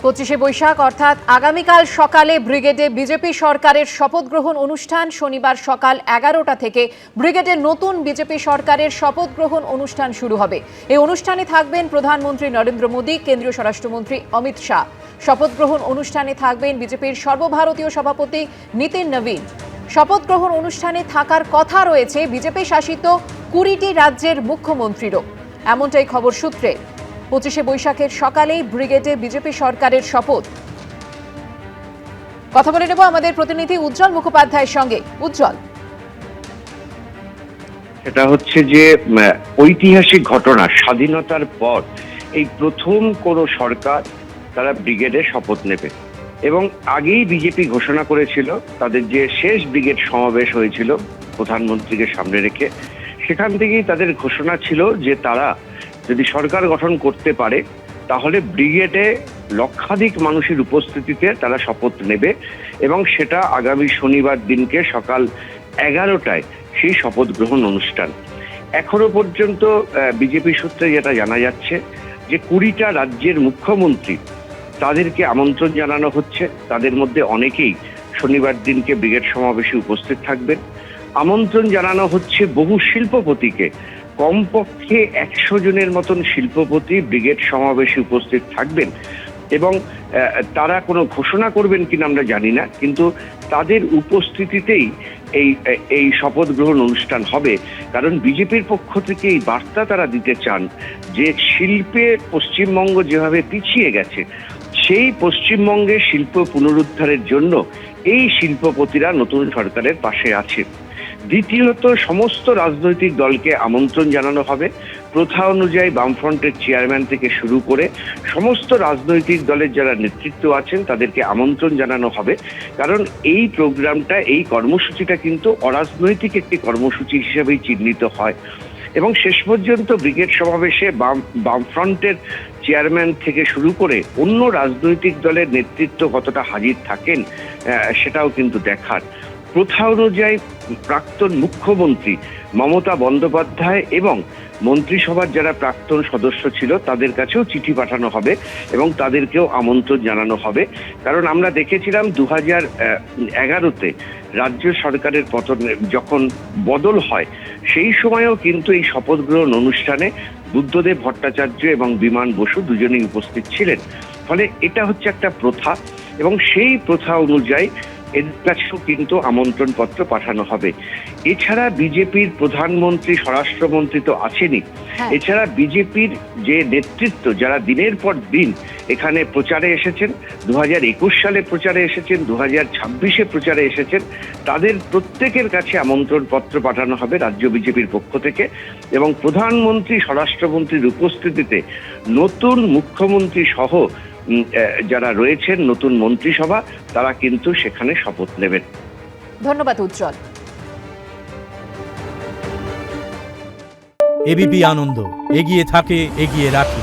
25শে বৈশাখ অর্থাৎ আগামীকাল সকালে ব্রিগেডে বিজেপি সরকারের শপথ গ্রহণ অনুষ্ঠান। শনিবার সকাল 11টা থেকে ব্রিগেডের নতুন বিজেপি সরকারের শপথ গ্রহণ অনুষ্ঠান শুরু হবে। এই অনুষ্ঠানে থাকবেন প্রধানমন্ত্রী নরেন্দ্র মোদী, কেন্দ্রীয় স্বরাষ্ট্রমন্ত্রী অমিত শাহ। শপথ গ্রহণ অনুষ্ঠানে থাকবেন বিজেপির সর্বভারতীয় সভাপতি নীতিন নবীন। শপথ গ্রহণ অনুষ্ঠানে থাকার কথা রয়েছে বিজেপি শাসিত 20টি রাজ্যের মুখ্যমন্ত্রীরও, এমনটাই খবর সূত্রে। 25শে বৈশাখের সকালেই ব্রিগেডে বিজেপি সরকারের শপথ। কথা বলে নেব আমাদের প্রতিনিধি উজ্জ্বল মুখোপাধ্যায়ের সঙ্গে। উজ্জ্বল, এটা হচ্ছে যে ঐতিহাসিক ঘটনা, স্বাধীনতার পর এই প্রথম কোন সরকার তারা ব্রিগেডে শপথ নেবে এবং আগেই বিজেপি ঘোষণা করেছিল তাদের যে শেষ ব্রিগেড সমাবেশ হয়েছিল প্রধানমন্ত্রীকে সামনে রেখে, সেখান থেকেই তাদের ঘোষণা ছিল যে তারা যদি সরকার গঠন করতে পারে তাহলে ব্রিগেডে লক্ষাধিক মানুষের উপস্থিতিতে তারা শপথ নেবে এবং সেটা আগামী শনিবার দিনকে সকাল 11টায় সেই শপথ গ্রহণ অনুষ্ঠান। এখনো পর্যন্ত বিজেপি সূত্রে যেটা জানা যাচ্ছে যে 20টা রাজ্যের মুখ্যমন্ত্রী তাদেরকে আমন্ত্রণ জানানো হচ্ছে। তাদের মধ্যে অনেকেই শনিবার দিনকে ব্রিগেড সমাবেশে উপস্থিত থাকবেন। আমন্ত্রণ জানানো হচ্ছে বহু শিল্পপতিকে, কমপক্ষে 100 জনের মতন শিল্পপতি ব্রিগেড সমাবেশে উপস্থিত থাকবেন এবং তারা কোনো ঘোষণা করবেন কিনা আমরা জানি না, কিন্তু তাদের উপস্থিতিতেই এই শপথ গ্রহণ অনুষ্ঠান হবে। কারণ বিজেপির পক্ষ থেকে এই বার্তা তারা দিতে চান যে শিল্পে পশ্চিমবঙ্গ যেভাবে পিছিয়ে গেছে, সেই পশ্চিমবঙ্গে শিল্প পুনরুদ্ধারের জন্য এই শিল্পপতিরা নতুন সরকারের পাশে আছে। দ্বিতীয়ত, সমস্ত রাজনৈতিক দলকে আমন্ত্রণ জানানো হবে। প্রথা অনুযায়ী বামফ্রন্টের চেয়ারম্যান থেকে শুরু করে সমস্ত রাজনৈতিক দলের যারা নেতৃত্ব আছেন তাদেরকে আমন্ত্রণ জানানো হবে। কারণ এই প্রোগ্রামটা, এই কর্মসূচিটা কিন্তু অরাজনৈতিক একটি কর্মসূচি হিসেবেই চিহ্নিত হয় এবং শেষ পর্যন্ত ব্রিগেড সমাবেশে বামফ্রন্টের চেয়ারম্যান থেকে শুরু করে অন্য রাজনৈতিক দলের নেতৃত্ব কতটা হাজির থাকেন সেটাও কিন্তু দেখার। প্রথা অনুযায়ী প্রাক্তন মুখ্যমন্ত্রী মমতা বন্দ্যোপাধ্যায় এবং মন্ত্রিসভার যারা প্রাক্তন সদস্য ছিল তাদের কাছেও চিঠি পাঠানো হবে এবং তাদেরকেও আমন্ত্রণ জানানো হবে। কারণ আমরা দেখেছিলাম 2011-তে রাজ্য সরকারের যখন বদল হয় সেই সময়ও কিন্তু এই শপথ গ্রহণ অনুষ্ঠানে বুদ্ধদেব ভট্টাচার্য এবং বিমান বসু দুজনেই উপস্থিত ছিলেন। ফলে এটা হচ্ছে একটা প্রথা এবং সেই প্রথা অনুযায়ী এদের কাছেও কিন্তু আমন্ত্রণ পত্র পাঠানো হবে। এছাড়া বিজেপির প্রধানমন্ত্রী, স্বরাষ্ট্রমন্ত্রী তো আছেনই, এছাড়া বিজেপির যে নেতৃত্ব যারা দিনের পর দিন এখানে প্রচারে এসেছেন, 2021 সালে প্রচারে এসেছেন, 2026-এ প্রচারে এসেছেন, তাদের প্রত্যেকের কাছে আমন্ত্রণ পত্র পাঠানো হবে রাজ্য বিজেপির পক্ষ থেকে এবং প্রধানমন্ত্রী, স্বরাষ্ট্রমন্ত্রীর উপস্থিতিতে নতুন মুখ্যমন্ত্রী সহ যারা রয়েছেন নতুন মন্ত্রিসভা তারা কিন্তু সেখানে শপথ নেবেন। ধন্যবাদ উজ্জ্বল। এবিপি আনন্দ, এগিয়ে থাকে, এগিয়ে রাখে।